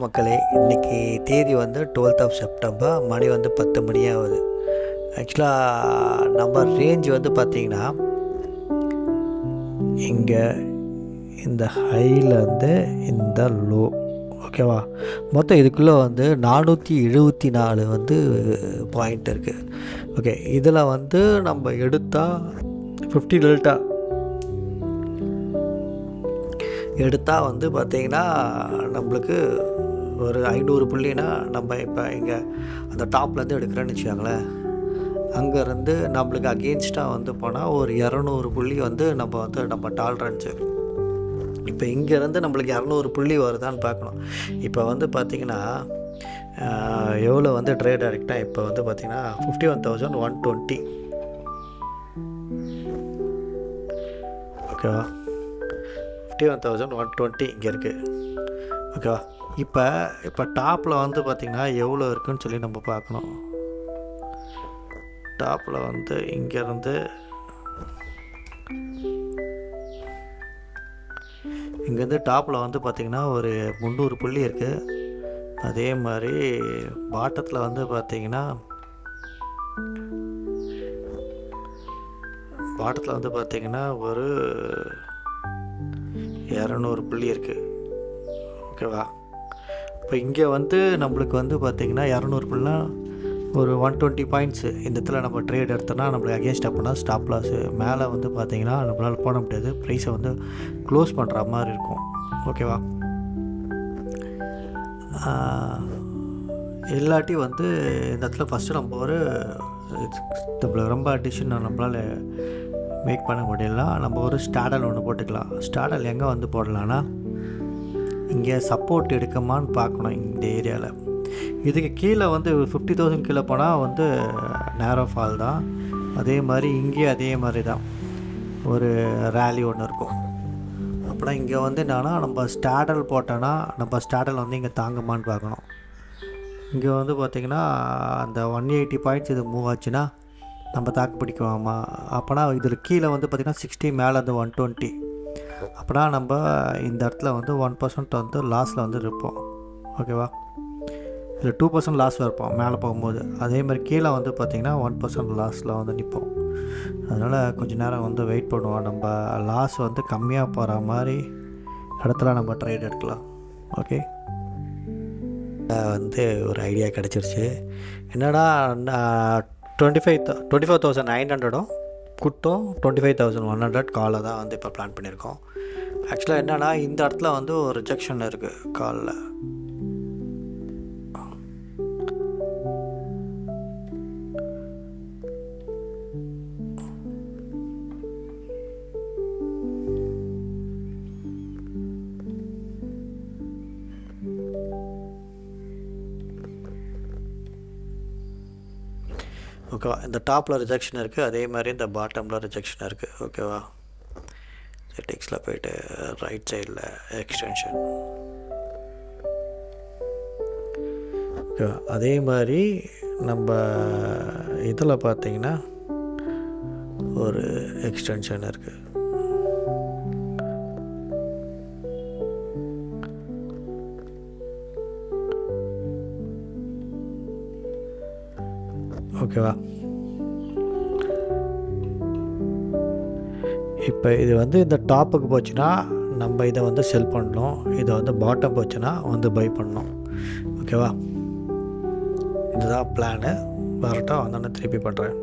மக்களே, இன்றைக்கி தேதி வந்து 12th ஆஃப் செப்டம்பர். மணி வந்து 10 மணி ஆகுது. ஆக்சுவலாக நம்ம ரேஞ்ச் வந்து பார்த்திங்கன்னா இங்கே இந்த ஹைலேருந்து இந்த லோ, ஓகேவா? மொத்தம் இதுக்குள்ளே வந்து 474 வந்து பாயிண்ட் இருக்குது. ஓகே, இதில் வந்து நம்ம எடுத்தால் 50 டெல்டா எடுத்தால் வந்து பார்த்திங்கன்னா நம்மளுக்கு ஒரு 500 புள்ளினா நம்ம இப்போ இங்கே அந்த டாப்லேருந்து எடுக்கிறேன்னு வச்சுக்கோங்களேன். அங்கேருந்து நம்மளுக்கு அகெயின்ஸ்டாக வந்து போனால் ஒரு 200 புள்ளி வந்து நம்ம டாலரன்ஸு. இப்போ இங்கேருந்து நம்மளுக்கு 200 புள்ளி வருதான்னு பார்க்கணும். இப்போ வந்து பார்த்திங்கன்னா எவ்வளோ வந்து ட்ரேட் ஆகிட்டால் இப்போ வந்து பார்த்திங்கன்னா 51,120, ஓகேவா? 51,120 இங்கே இருக்குது, ஓகேவா? இப்போ டாப்பில் வந்து பார்த்திங்கன்னா எவ்வளோ இருக்குதுன்னு சொல்லி நம்ம பார்க்கணும். டாப்பில் வந்து இங்கேருந்து டாப்பில் வந்து பார்த்திங்கன்னா ஒரு 300 புள்ளி இருக்குது. அதே மாதிரி பாட்டத்தில் வந்து பார்த்திங்கன்னா ஒரு 200 புள்ளி இருக்குது, ஓகேவா? இப்போ இங்கே வந்து நம்மளுக்கு வந்து பார்த்திங்கன்னா 200 புள்ளினா ஒரு 120 பாயிண்ட்ஸு. இந்த இடத்துல நம்ம ட்ரேட் எடுத்தோன்னா நம்மளுக்கு அகேன்ஸ்ட் அப்படின்னா ஸ்டாப் லாஸு. மேலே வந்து பார்த்திங்கன்னா நம்மளால் போட முடியாது, ப்ரைஸை வந்து க்ளோஸ் பண்ணுற மாதிரி இருக்கும், ஓகேவா? இல்லாட்டி வந்து இந்த இடத்துல ஃபஸ்ட்டு நம்மளுக்கு ரொம்ப டிசிஷன் நம்மளால் மேக் பண்ண முடியலாம். நம்ம ஒரு ஸ்டாடல் ஒன்று போட்டுக்கலாம். ஸ்டாடல் எங்கே வந்து போடலான்னா இங்கே சப்போர்ட் எடுக்குமான்னு பார்க்கணும். இந்த ஏரியாவில் இதுக்கு கீழே வந்து 50,000 கீழே போனால் வந்து நேரோ ஃபால் தான். அதே மாதிரி இங்கேயும் அதே மாதிரி தான் ஒரு ரேலி ஒன்று இருக்கும். அப்படின்னா இங்கே வந்து என்னன்னா நம்ம ஸ்டாடல் போட்டோன்னா நம்ம ஸ்டாடல் வந்து இங்கே தாங்குமான்னு பார்க்கணும். இங்கே வந்து பார்த்திங்கன்னா அந்த 180 பாயிண்ட்ஸ் இது மூவ் ஆச்சுன்னா நம்ம தாக்கு பிடிக்குவோமா? அப்போனா இதில் கீழே வந்து பார்த்திங்கன்னா 60, மேலே வந்து 120. அப்படின்னா நம்ம இந்த இடத்துல வந்து 1% வந்து லாஸில் வந்து இருப்போம், ஓகேவா? இதில் 2% லாஸில் இருப்போம் மேலே போகும்போது. அதே மாதிரி கீழே வந்து பார்த்திங்கன்னா 1% லாஸில் வந்து நிற்போம். அதனால் கொஞ்சம் நேரம் வந்து வெயிட் பண்ணுவோம். நம்ம லாஸ் வந்து கம்மியாக போகிற மாதிரி இடத்துல நம்ம ட்ரேட் எடுக்கலாம், ஓகே? வந்து ஒரு ஐடியா கிடச்சிருச்சு. என்னடா 24,900 குட்டும் 25,100 காலை தான் வந்து இப்போ பிளான் பண்ணியிருக்கோம். ஆக்சுவலாக என்னென்னா இந்த இடத்துல வந்து ஒரு ரிஜெக்ஷன் இருக்குது காலில். ஓகேவா? இந்த டாப்பில் ரிஜெக்ஷன் இருக்குது, அதே மாதிரி இந்த பாட்டமில் ரிஜெக்ஷன் இருக்குது, ஓகேவா? செட்டிங்ஸில் போய்ட்டு ரைட் சைடில் எக்ஸ்டென்ஷன், ஓகேவா? அதே மாதிரி நம்ம இதில் பார்த்திங்கன்னா ஒரு எக்ஸ்டென்ஷன் இருக்குது, ஓகேவா? இப்போ இது வந்து இந்த டாப்புக்கு போச்சுன்னா நம்ம இதை வந்து செல் பண்ணணும். இதை வந்து பாட்டம் போச்சுன்னா வந்து பை பண்ணணும், ஓகேவா? இதுதான் பிளானு. வரட்டும், வந்தோடனே திருப்பி பண்ணுறேன்.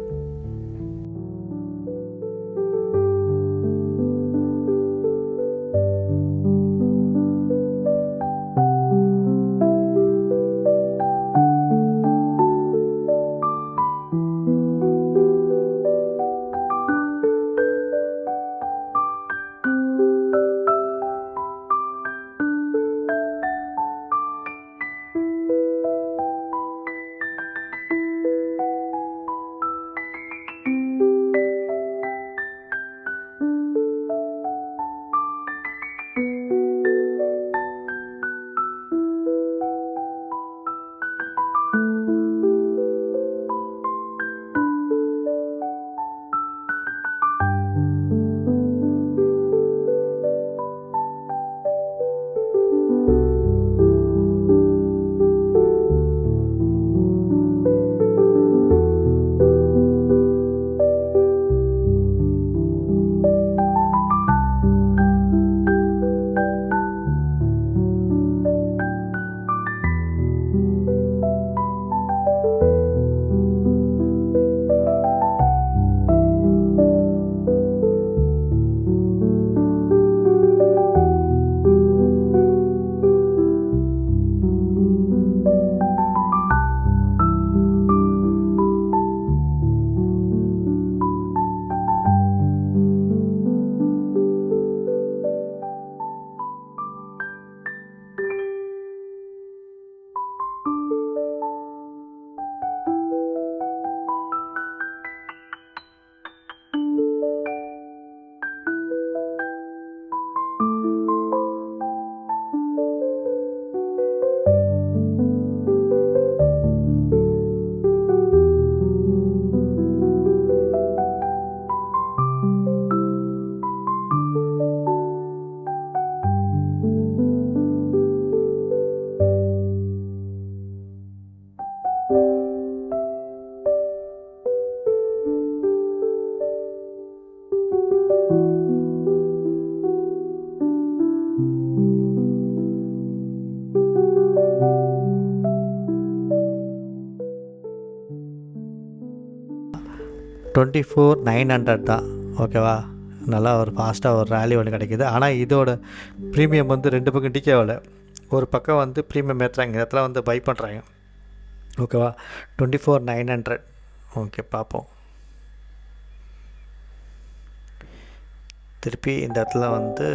24,900 தான். ஓகேவா, நல்லா ஒரு ஃபாஸ்ட்டாக ஒரு ரேலி ஒன்று கிடைக்கிது. ஆனால் இதோட ப்ரீமியம் வந்து 2 பக்கம் டிகேவில், ஒரு பக்கம் வந்து ப்ரீமியம் ஏற்றுறாங்க, இந்த இடத்துல வந்து பை பண்ணுறாங்க. ஓகேவா, 24,900. ஓகே, பார்ப்போம். திருப்பி இந்த இடத்துல வந்து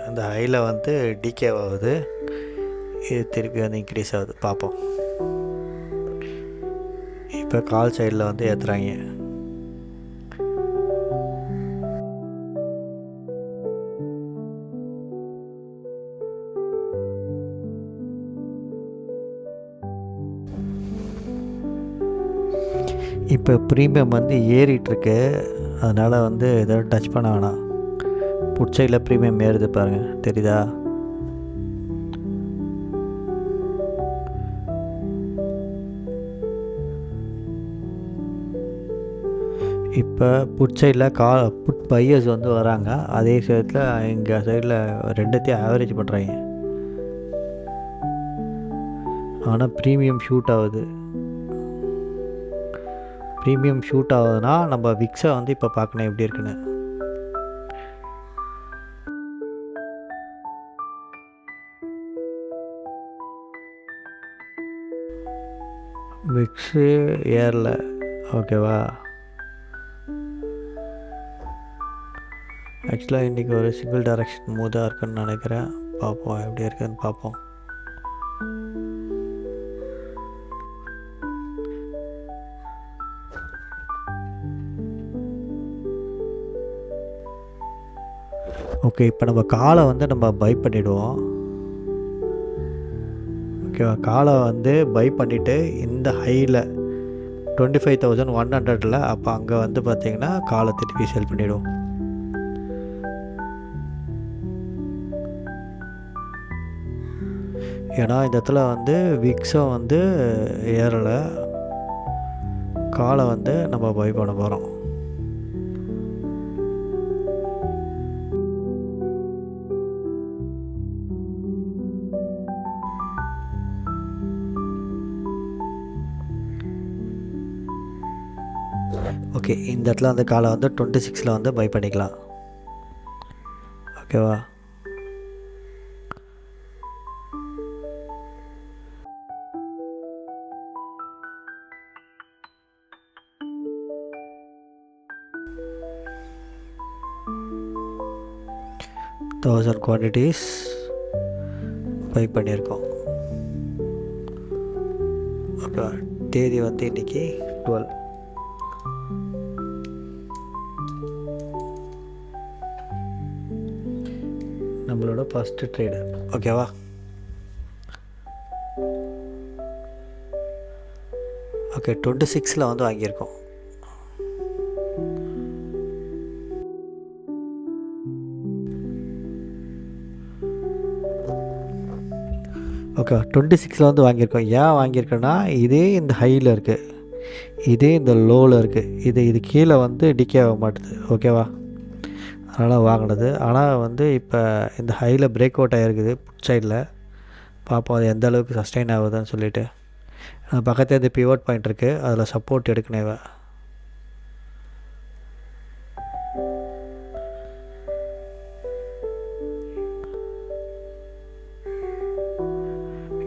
இந்த ஹையில் வந்து டிகே ஆகுது, இது திருப்பி வந்து இன்க்ரீஸ் ஆகுது. பார்ப்போம். இப்போ கால் சைடில் வந்து ஏற்றுறாங்க. இப்போ ப்ரீமியம் வந்து ஏறிட்டுருக்கு, அதனால் வந்து எதாவது டச் பண்ண வேணாம். புட்சையில் ப்ரீமியம் ஏறுது பாருங்கள், தெரியுதா? இப்போ புட் சைடில் புட் பையர்ஸ் வந்து வராங்க, அதே சைடில் இங்கே சைடில் ரெண்டுத்தையும் ஆவரேஜ் பண்ணுறாங்க. ஆனால் ப்ரீமியம் ஷூட் ஆகுது. ப்ரீமியம் ஷூட் ஆகுதுன்னா நம்ம விக்ஸை வந்து இப்போ பார்க்கணும் எப்படி இருக்குன்னு. விக்ஸு ஏறல. ஓகேவா, ஆக்சுவலாக இன்றைக்கி ஒரு சிங்கிள் டைரக்ஷன் மூதாக இருக்குன்னு நினைக்கிறேன். பார்ப்போம் எப்படி இருக்குதுன்னு பார்ப்போம். ஓகே, இப்போ நம்ம காலை வந்து நம்ம பை பண்ணிவிடுவோம். ஓகேவா, காலை வந்து பை பண்ணிவிட்டு இந்த ஹையில் 25,100 அப்போ அங்கே வந்து பார்த்திங்கன்னா காலை திருப்பி செல் பண்ணிவிடுவோம். ஏன்னா இந்த இடத்துல வந்து விக்ஸும் வந்து ஏறலை, காலை வந்து நம்ம பை பண்ண போகிறோம். ஓகே, இந்த இடத்துல வந்து காலை வந்து 26 வந்து பை பண்ணிக்கலாம். ஓகேவா, தௌசண்ட் குவான்டிட்டிஸ் பை பண்ணியிருக்கோம். ஓகே, தேதி வந்து இன்றைக்கி 12. நம்மளோட ஃபஸ்ட்டு ட்ரேடு. ஓகேவா, ஓகே 26 வந்து வாங்கியிருக்கோம். ஓகே, 26 வந்து வாங்கியிருக்கோம். ஏன் வாங்கியிருக்கேன்னா இதே இந்த ஹையில் இருக்குது, இதே இந்த லோவில் இருக்குது, இது கீழே வந்து டிகே ஆக மாட்டுது. ஓகேவா, அதனால் வாங்கினது. ஆனால் வந்து இப்போ இந்த ஹையில் பிரேக் அவுட் ஆகிருக்குது புட் சைடில். பார்ப்போம் அது எந்த அளவுக்கு சஸ்டெயின் ஆகுதுன்னு சொல்லிவிட்டு. பக்கத்தில் இந்த பிவோட் பாயிண்ட் இருக்குது, அதில் சப்போர்ட் எடுக்கணும்.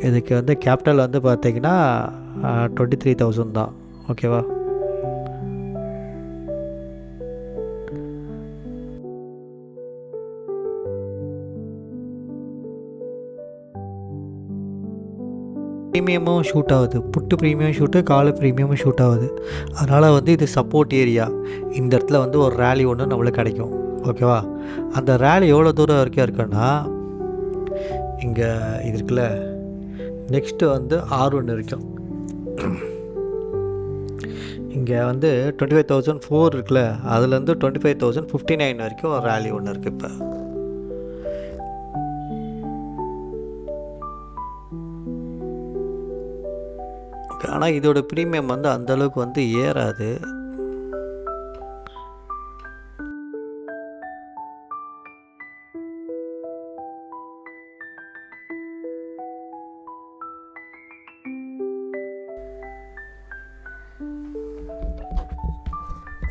இதுக்கு வந்து கேபிட்டல் வந்து பார்த்திங்கன்னா 23,000 தான். ஓகேவா, ப்ரீமியமும் ஷூட் ஆகுது, புட்டு ப்ரீமியம் ஷூட்டு, காலு ப்ரீமியமும் ஷூட் ஆகுது. அதனால் வந்து இது சப்போர்ட் ஏரியா. இந்த இடத்துல வந்து ஒரு ரேலி ஒன்று நம்மளுக்கு கிடைக்கும். ஓகேவா, அந்த ரேலி எவ்வளோ தூரம் வரைக்கும் இருக்குன்னா இங்கே இது இருக்குல்ல, நெக்ஸ்ட்டு வந்து R1 இருக்கும். இங்கே வந்து 25,004 இருக்குல்ல, அதுலேருந்து 25,059 வரைக்கும் ஒரு ரேலி ஒன்று இருக்குது. இப்போ ஆனால் இதோட ப்ரீமியம் வந்து அந்தளவுக்கு வந்து ஏறாது.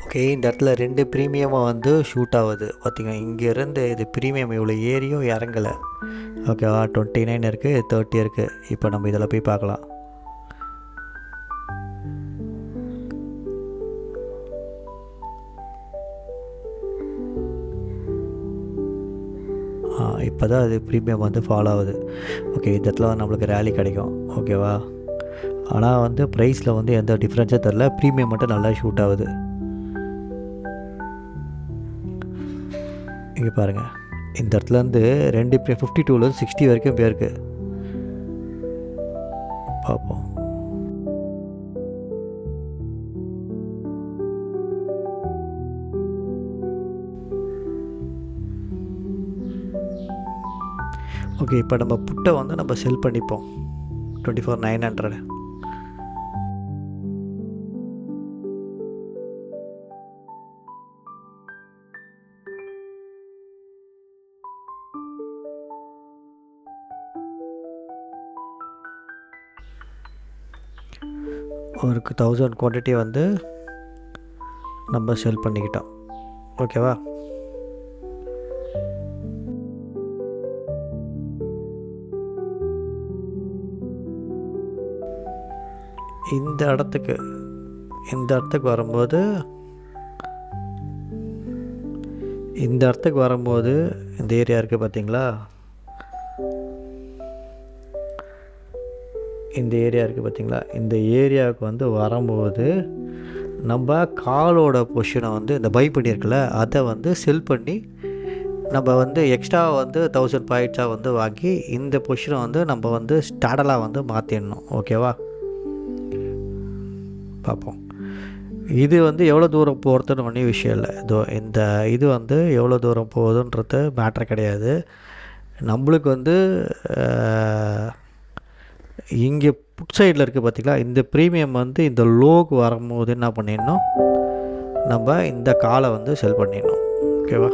ஓகே, இந்த இடத்துல 2 ப்ரீமியமாக வந்து ஷூட் ஆகுது பார்த்திங்க. இங்கேருந்து இது ப்ரீமியம் இவ்வளோ ஏரியும் இறங்கலை. ஓகேவா, 29 இருக்குது, 30 இருக்குது. இப்போ நம்ம இதில் போய் பார்க்கலாம். இப்போ தான் அது ப்ரீமியம் வந்து ஃபாலோ ஆகுது. ஓகே, இந்த இடத்துல வந்து நம்மளுக்கு ரேலி கிடைக்கும். ஓகேவா, ஆனால் வந்து ப்ரைஸில் வந்து எந்த டிஃப்ரென்ஸும் தெரில. ப்ரீமியம் மட்டும் நல்லா ஷூட் ஆகுது. இங்கே பாருங்கள், இந்த இடத்துலேருந்து 52லேருந்து 60 வரைக்கும் போயிருக்கு. பார்ப்போம். ஓகே, இப்போ நம்ம புட்டை வந்து நம்ம செல் பண்ணிப்போம் 24,900. ஒரு 1000 குவான்டிட்டி வந்து நம்ம செல் பண்ணிக்கிட்டோம். ஓகேவா, இந்த இடத்துக்கு வரும்போது இந்த ஏரியா இருக்குது பார்த்தீங்களா, இந்த ஏரியாவுக்கு வந்து வரும்போது நம்ம காலோட பொசிஷனை வந்து இந்த பை பண்ணியிருக்கல அதை வந்து செல் பண்ணி நம்ம வந்து எக்ஸ்ட்ரா வந்து 1000 பாயிண்ட்ஸாக வந்து வாங்கி இந்த பொசிஷனை வந்து நம்ம வந்து ஸ்டாடலாக வந்து மாற்றிடணும். ஓகேவா, பார்ப்போம். இது வந்து எவ்வளோ தூரம் போகிறதுன்னு ஒன்றும் விஷயம் இல்லை. இந்த இது வந்து எவ்வளோ தூரம் போகுதுன்றது மேட்ரு கிடையாது. நம்மளுக்கு வந்து இங்கே புட் சைடில் இருக்குது பார்த்திங்களா, இந்த ப்ரீமியம் வந்து இந்த லோக்கு வரும்போது என்ன பண்ணிடணும், நம்ம இந்த காலை வந்து செல் பண்ணிடணும். ஓகேவா,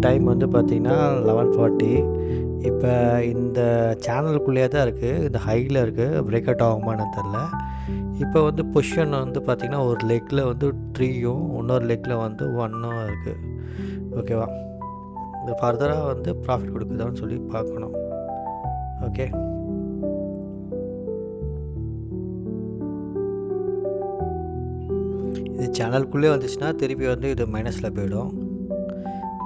டைம் வந்து பார்த்திங்கன்னா 11:40. இப்போ இந்த சேனலுக்குள்ளேயே தான் இருக்குது, இந்த ஹையில் இருக்குது. பிரேக் அவுட் ஆகுமான்னு தெரில. இப்போ வந்து பொசிஷன் வந்து பார்த்திங்கன்னா ஒரு லெக்கில் வந்து 3யும் இன்னொரு லெக்கில் வந்து 1ம் இருக்குது. ஓகேவா, இது ஃபர்தராக வந்து ப்ராஃபிட் கொடுக்குதான்னு சொல்லி பார்க்கணும். ஓகே, இது சேனலுக்குள்ளே வந்துச்சுன்னா திருப்பி வந்து இது மைனஸில் போயிடும்.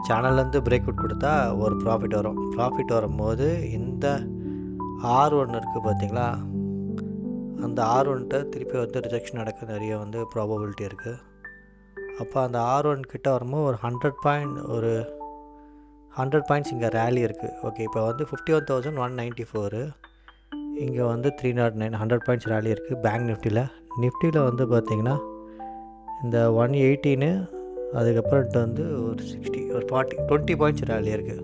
சேனல்லேருந்து பிரேக் அவுட் கொடுத்தா ஒரு ப்ராஃபிட் வரும். ப்ராஃபிட் வரும்போது இந்த R1 இருக்குது பார்த்திங்களா, அந்த R1 திருப்பி வந்து ரிஜெக்ஷன் நடக்க நிறைய வந்து ப்ராபபிலிட்டி இருக்குது. அப்போ அந்த R1 கிட்ட வரும்போது ஒரு 100 பாயிண்ட்ஸ் இங்கே ரேலி இருக்குது. ஓகே, இப்போ வந்து 51,194, இங்கே வந்து 309, 100 பாயிண்ட்ஸ் ரேலி இருக்குது. பேங்க் நிஃப்டியில் வந்து பார்த்திங்கன்னா இந்த 118, அதுக்கப்புறம் வந்து ஒரு 60, ஒரு 40, 20 பாயிண்ட்ஸ் ரேலி இருக்குது.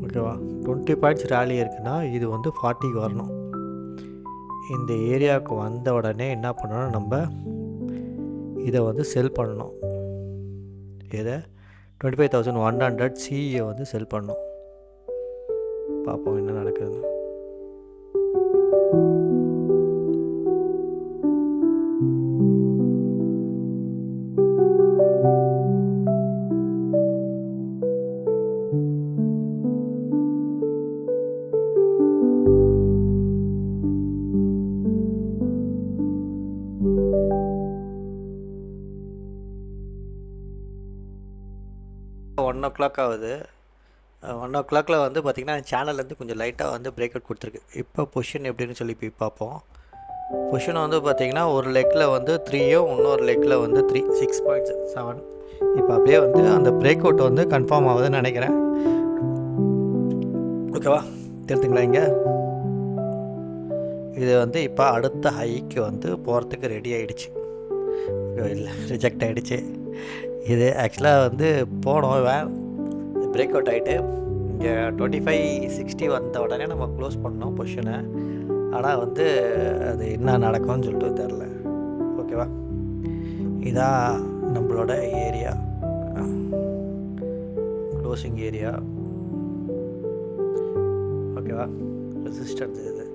ஓகேவா, 20 பாயிண்ட்ஸ் ரேலி இருக்குன்னா இது வந்து 40க்கு வரணும். இந்த ஏரியாவுக்கு வந்த உடனே என்ன பண்ணணும், நம்ம இதை வந்து செல் பண்ணணும். இதை 25,100 சிஇயை வந்து செல் பண்ணணும். பார்ப்போம் என்ன நடக்குது. ஒன் ஓ கிளாக் ஆகுது. 1 o'clock வந்து பார்த்திங்கன்னா சேனல்லேருந்து கொஞ்சம் லைட்டாக வந்து பிரேக் அவுட் கொடுத்துருக்கு. இப்போ பொசிஷன் எப்படின்னு சொல்லி போய் பார்ப்போம். பொசிஷன் வந்து பார்த்திங்கன்னா ஒரு லெக்கில் வந்து 3யும் இன்னொரு லெக்கில் வந்து 3 6.7. இப்போ அப்படியே வந்து அந்த பிரேக் அவுட் வந்து கன்ஃபார்ம் ஆகுதுன்னு நினைக்கிறேன். ஓகேவா, தெரிஞ்சுங்களா? இங்கே இது வந்து இப்போ அடுத்த ஹைக்கு வந்து போகிறதுக்கு ரெடி ஆகிடுச்சு. இல்லை, ரிஜெக்ட் ஆகிடுச்சு. இது ஆக்சுவலாக வந்து போனோம் பிரேக் அவுட் ஆகிட்டு இங்கே 2560 வந்த உடனே நம்ம க்ளோஸ் பண்ணோம் பொசிஷனை. ஆனால் வந்து அது என்ன நடக்கும்னு சொல்லிட்டு தெரில. ஓகேவா, இதான் நம்மளோட ஏரியா, க்ளோசிங் ஏரியா. ஓகேவா, ரெசிஸ்டன்ஸ் இது.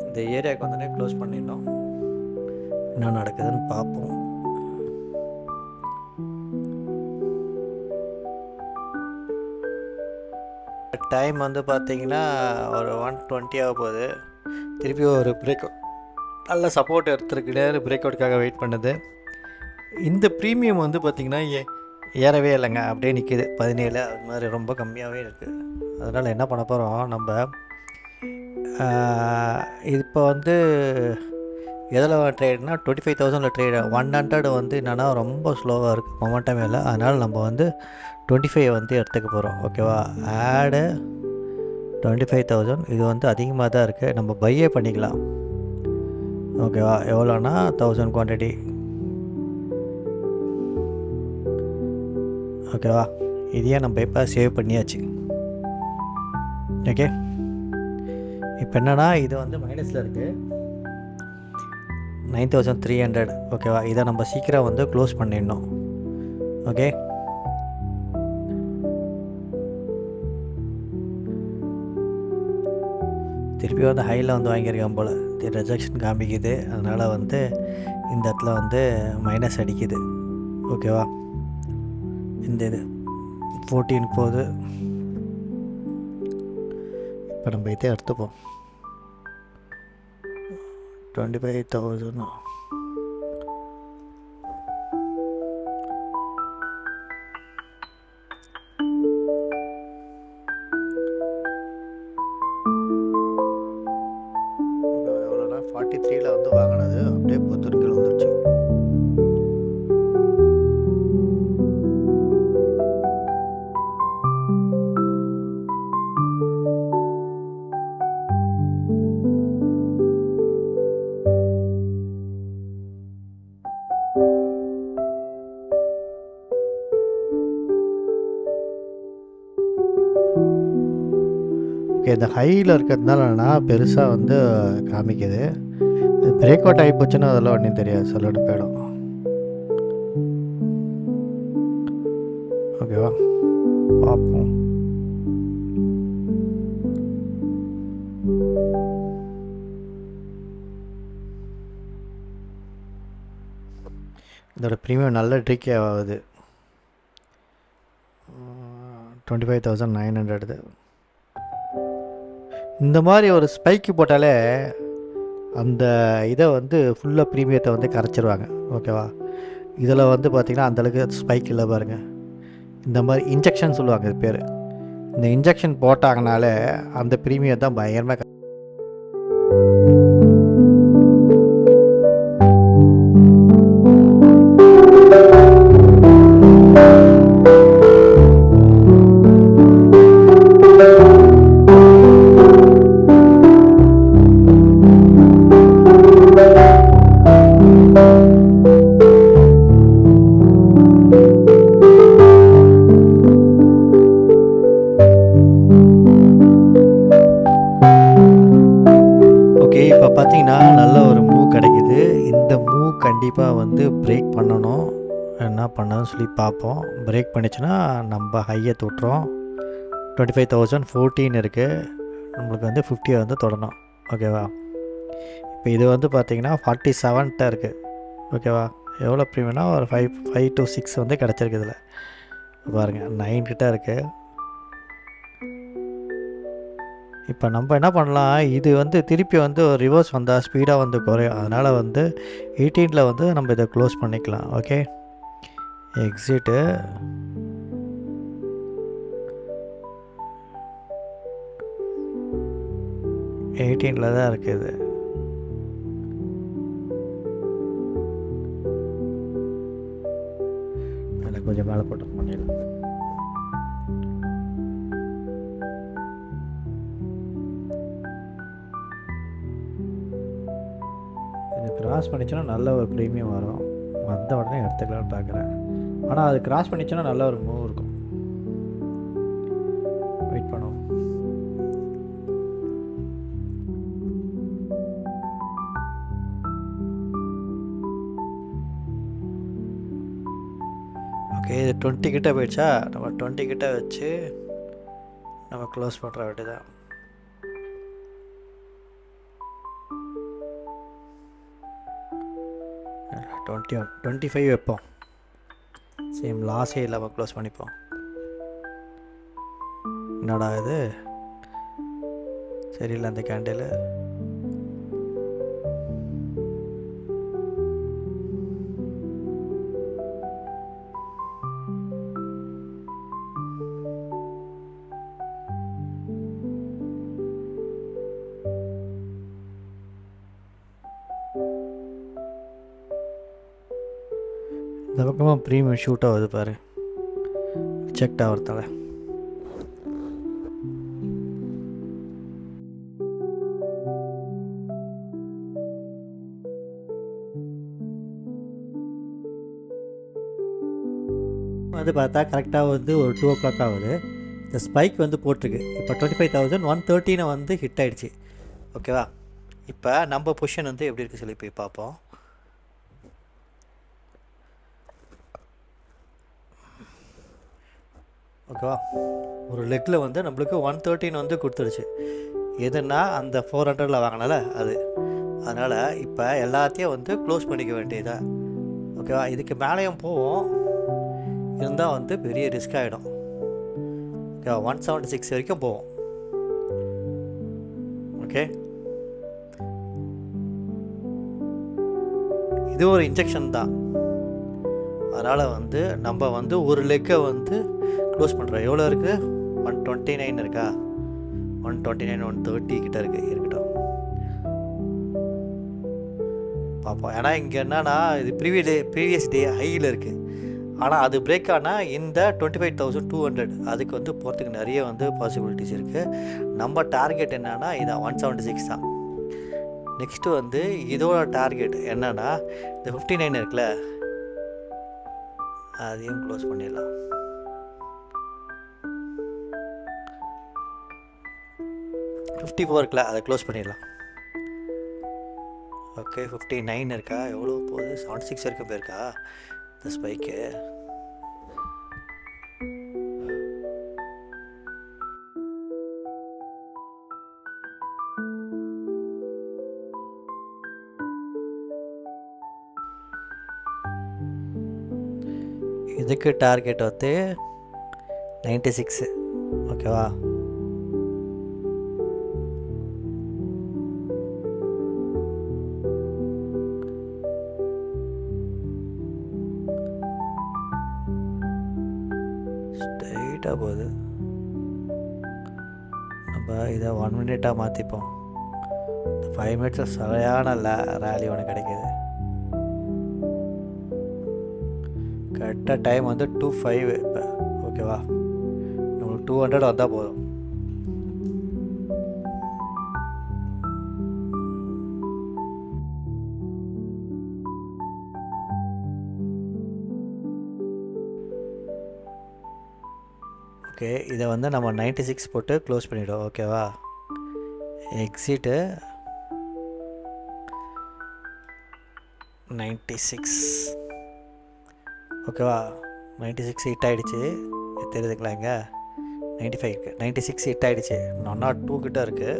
இந்த ஏரியாவுக்கு வந்தோடனே க்ளோஸ் பண்ணிடணும். என்ன நடக்குதுன்னு பார்ப்போம். டைம் வந்து பார்த்திங்கன்னா ஒரு 1:20 ஆக போகுது. திருப்பி ஒரு பிரேக் அவுட், நல்ல சப்போர்ட் எடுத்துருக்குன்னு பிரேக் அவுட்டுக்காக வெயிட் பண்ணுது. இந்த ப்ரீமியம் வந்து பார்த்திங்கன்னா ஏறவே இல்லைங்க, அப்படியே நிற்கிது 17. அது மாதிரி ரொம்ப கம்மியாகவே இருக்குது. அதனால் என்ன பண்ண போகிறோம் நம்ம, இப்போ வந்து எதில் ட்ரேட்னா 25,000 ட்ரேடு. 100 வந்து என்னென்னா ரொம்ப ஸ்லோவாக இருக்குது, மொமெண்டமே இல்லை. அதனால் நம்ம வந்து 25 வந்து எடுத்துக்க போகிறோம். ஓகேவா, ஆடு 25,000. இது வந்து அதிகமாக தான் இருக்குது, நம்ம பையே பண்ணிக்கலாம். ஓகேவா, எவ்வளோனா 1000 குவான்டிட்டி. ஓகேவா, இதையே நம்ம இப்போ சேவ் பண்ணியாச்சு. ஓகே, இப்போ என்னென்னா இது வந்து மைனஸில் இருக்குது 9,300. ஓகேவா, இதை நம்ம சீக்கிரம் வந்து க்ளோஸ் பண்ணிடணும். ஓகே, திருப்பி வந்து ஹையில் வந்து வாங்கியிருக்கேன் போல், ரிஜெக்ஷன் காமிக்குது. அதனால் வந்து இந்த இடத்துல வந்து மைனஸ் அடிக்குது. ஓகேவா, இந்த இது 14 போகுது. இப்போ நம்ம இதே எடுத்துப்போம் 25,000. எவ்வளோனா 43 வந்து வாங்கினது அப்படியே 10 வந்துருச்சு. இந்த ஹையில் இருக்கிறதுனால பெருசாக வந்து காமிக்குது. பிரேக் அவுட் ஆகி போச்சுன்னா அதெல்லாம் ஒன்றும் தெரியாது, சொல்லட்டு போயிடும். ஓகேவா, பார்ப்போம். இதோட ப்ரீமியம் நல்ல ட்ரிக்கே ஆகுது. 25,900. இந்த மாதிரி ஒரு ஸ்பைக்கு போட்டாலே அந்த இதை வந்து ஃபுல்லாக ப்ரீமியத்தை வந்து கரைச்சிருவாங்க. ஓகேவா, இதில் வந்து பார்த்திங்கன்னா அந்தளவுக்கு ஸ்பைக் இல்லை பாருங்கள். இந்த மாதிரி இன்ஜெக்ஷன் சொல்லுவாங்க இது பேர். இந்த இன்ஜெக்ஷன் போட்டாங்கனாலே அந்த ப்ரீமியம் தான் பயங்கரமாக. இப்போ பார்த்தீங்கன்னா நல்ல ஒரு மூவ் கிடைக்குது. இந்த இந்த மூவ் கண்டிப்பாக வந்து பிரேக் பண்ணணும். என்ன பண்ணணும்னு சொல்லி பார்ப்போம். பிரேக் பண்ணிச்சுன்னா நம்ம ஹையை தொட்டுறோம். 25,014 இருக்குது. நம்மளுக்கு வந்து 50 வந்து தொடணும். ஓகேவா? இப்போ இது வந்து பார்த்திங்கன்னா 47 இருக்குது. ஓகேவா? எவ்வளோ ப்ரீமியம்னா ஒரு 5 to 6 வந்து கிடச்சிருக்கு. இதில் பாருங்கள் 9 கிட்ட இருக்குது. இப்போ நம்ம என்ன பண்ணலாம், இது வந்து திருப்பி வந்து ஒரு ரிவர்ஸ் வந்தால் ஸ்பீடாக வந்து குறையும். அதனால் வந்து 18 வந்து நம்ம இதை க்ளோஸ் பண்ணிக்கலாம். Okay, exit. தான் இருக்குது. கொஞ்சம் மேலே போட்டு பண்ணிடலாம். இது கிராஸ் பண்ணிச்சுன்னா நல்ல ஒரு ப்ரீமியம் வரும். வந்த உடனே எடுத்துக்கலான்னு பார்க்குறேன். ஆனால் அது கிராஸ் பண்ணிச்சுன்னா நல்ல ஒரு மூவ் இருக்கும். வெயிட் பண்ணுவோம். ஓகே, இது 20 கிட்ட போயிடுச்சா? நம்ம 20 கிட்ட வச்சு நம்ம க்ளோஸ் பண்ணுற வேண்டியதான். டுவெண்ட்டி 25 வைப்போம். சேம் லாஸே இல்லாமல் க்ளோஸ் பண்ணிப்போம். என்னடா இது சரியில்லை அந்த கேண்டில். இந்த பக்கமாக ப்ரீமியம் ஷூட் ஆகுது பாரு, செக் ஆகிறதால. வந்து பார்த்தா கரெக்டாக வந்து ஒரு 2 o'clock ஆகுது. இந்த ஸ்பைக் வந்து போட்டிருக்கு. இப்போ 25,113 வந்து ஹிட் ஆகிடுச்சு. ஓகேவா? இப்போ நம்ம பொசிஷன் வந்து எப்படி இருக்குது சொல்லி போய் பார்ப்போம். ஓகேவா? ஒரு லெக்கில் வந்து நம்மளுக்கு 113 வந்து கொடுத்துருச்சு. எதுன்னா அந்த 400 வாங்கினால அது. அதனால் இப்போ எல்லாத்தையும் வந்து க்ளோஸ் பண்ணிக்க வேண்டியதா. ஓகேவா? இதுக்கு மேலேயும் போவோம், இருந்தால் வந்து பெரிய ரிஸ்க் ஆகிடும். ஓகேவா? 176 வரைக்கும் போவோம். ஓகே, இது ஒரு இன்ஜெக்ஷன் தான். அதனால் வந்து நம்ம வந்து ஒரு லெக்கை வந்து க்ளோஸ் பண்ணுறோம். எவ்வளோ இருக்குது? 129 இருக்கா? 129, 130 கிட்ட இருக்குது. இருக்கட்டும் பார்ப்போம். ஏன்னா இங்கே என்னன்னா இது ப்ரீவியஸ் டே ஹையில் இருக்குது. ஆனால் அது பிரேக் ஆனால் இந்த 25,200 அதுக்கு வந்து போகிறதுக்கு நிறைய வந்து பாசிபிலிட்டிஸ் இருக்குது. நம்ம டார்கெட் என்னென்னா இதான் 176 தான். நெக்ஸ்ட்டு வந்து இதோட டார்கெட் என்னென்னா இந்த 59 இருக்குல்ல, அதையும் க்ளோஸ் பண்ணிடலாம். இருக்குல்ல, அதை க்ளோஸ் பண்ணிடலாம். ஓகே, 59 இருக்கா? எவ்வளோ போகுது? 76 வரைக்கும் போயிருக்கா இந்த ஸ்பைக்கு? இதுக்கு டார்கெட் வந்து 96. ஓகேவா? ஸ்ட்ரைட்டாக போகுது. நம்ம இதை 1 minute மாற்றிப்போம். 5 minutes சரியான ரேலி ஒன்று கிடைக்கிது. கரெக்டாக டைம் வந்து 2:05 இப்போ. ஓகேவா? நம்மளுக்கு 200 வந்தால் போதும். ஓகே, இதை வந்து நம்ம 96 போட்டு க்ளோஸ் பண்ணிவிடும். ஓகேவா? எக்ஸிட்டு. 96. ஓகேவா, 96 ஹிட் ஆகிடுச்சு. தெரியுதுங்களா? இங்கே 95 இருக்குது, 96 ஹிட் ஆகிடுச்சு. 102 கிட்ட இருக்குது.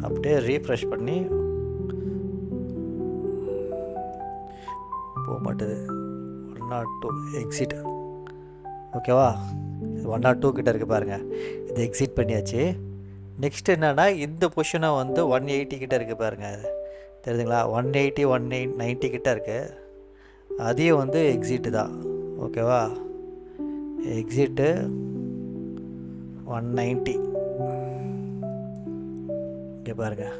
அப்படியே ரீஃப்ரெஷ் பண்ணி போக மாட்டுது. 102 எக்ஸிட். ஓகேவா, 102 கிட்ட இருக்குது பாருங்கள். இது எக்ஸிட் பண்ணியாச்சு. நெக்ஸ்ட் என்னென்னா இந்த பொசிஷனை வந்து 180 கிட்ட இருக்குது பாருங்கள். அது தெரியுதுங்களா? 180 190 கிட்ட இருக்குது. அதையும் வந்து எக்ஸிட்டு தான். ஓகேவா, எக்ஸிட்டு 190. இங்கே பாருங்கள்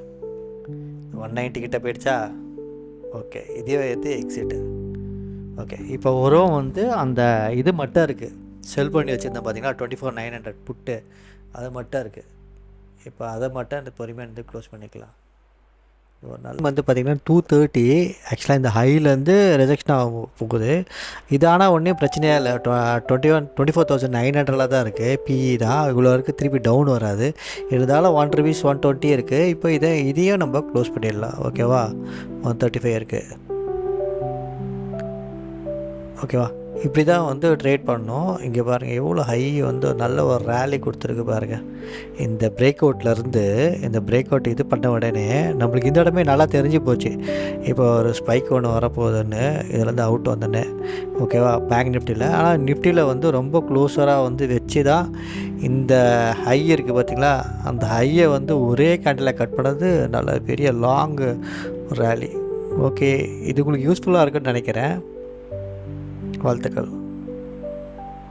190 கிட்ட போயிடுச்சா? ஓகே, இதே வந்து எக்ஸிட்டு. ஓகே, இப்போ வரும் வந்து அந்த இது மட்டும் இருக்குது. செல் பண்ணி வச்சுருந்தேன் பார்த்தீங்கன்னா 24,900 புட்டு, அது மட்டும் இருக்குது. இப்போ அதை மட்டும் அந்த பொறுமையாக இருந்து க்ளோஸ் பண்ணிக்கலாம். ஒரு நாள் வந்து பார்த்திங்கன்னா 230 ஆக்சுவலாக இந்த ஹைலேருந்து ரிஜெக்ஷன் ஆக போகுது. இது ஆனால் ஒன்றும் பிரச்சனையே இல்லை. 24,900 தான் இருக்குது. பிஇ தான் இவ்வளோ இருக்குது. திருப்பி டவுன் வராது. இருந்தாலும் 1 rupees 120 இருக்குது. இப்போ இதையும் நம்ம க்ளோஸ் பண்ணிடலாம். ஓகேவா, 135 இருக்குது. ஓகேவா, இப்படி தான் வந்து ட்ரேட் பண்ணோம். இங்கே பாருங்கள் எவ்வளோ ஹை வந்து நல்ல ஒரு ரேலி கொடுத்துருக்கு பாருங்கள். இந்த பிரேக் அவுட்லேருந்து இந்த பிரேக் அவுட் இது பண்ண உடனே நம்மளுக்கு இந்த இடமே நல்லா தெரிஞ்சு போச்சு. இப்போ ஒரு ஸ்பைக் ஒன்று வரப்போகுதுன்னு இதுலேருந்து அவுட் வந்தோன்னே. ஓகேவா, பேங்க் நிஃப்டியில். ஆனால் நிஃப்டியில் வந்து ரொம்ப க்ளோஸராக வந்து வச்சு தான் இந்த ஹை இருக்குது பார்த்திங்களா, அந்த ஹையை வந்து ஒரே கேண்டில் கட் பண்ணது நல்ல பெரிய லாங் ரேலி. ஓகே, இது உங்களுக்கு யூஸ்ஃபுல்லாக இருக்குன்னு நினைக்கிறேன். வாழ்த்துக்கள்.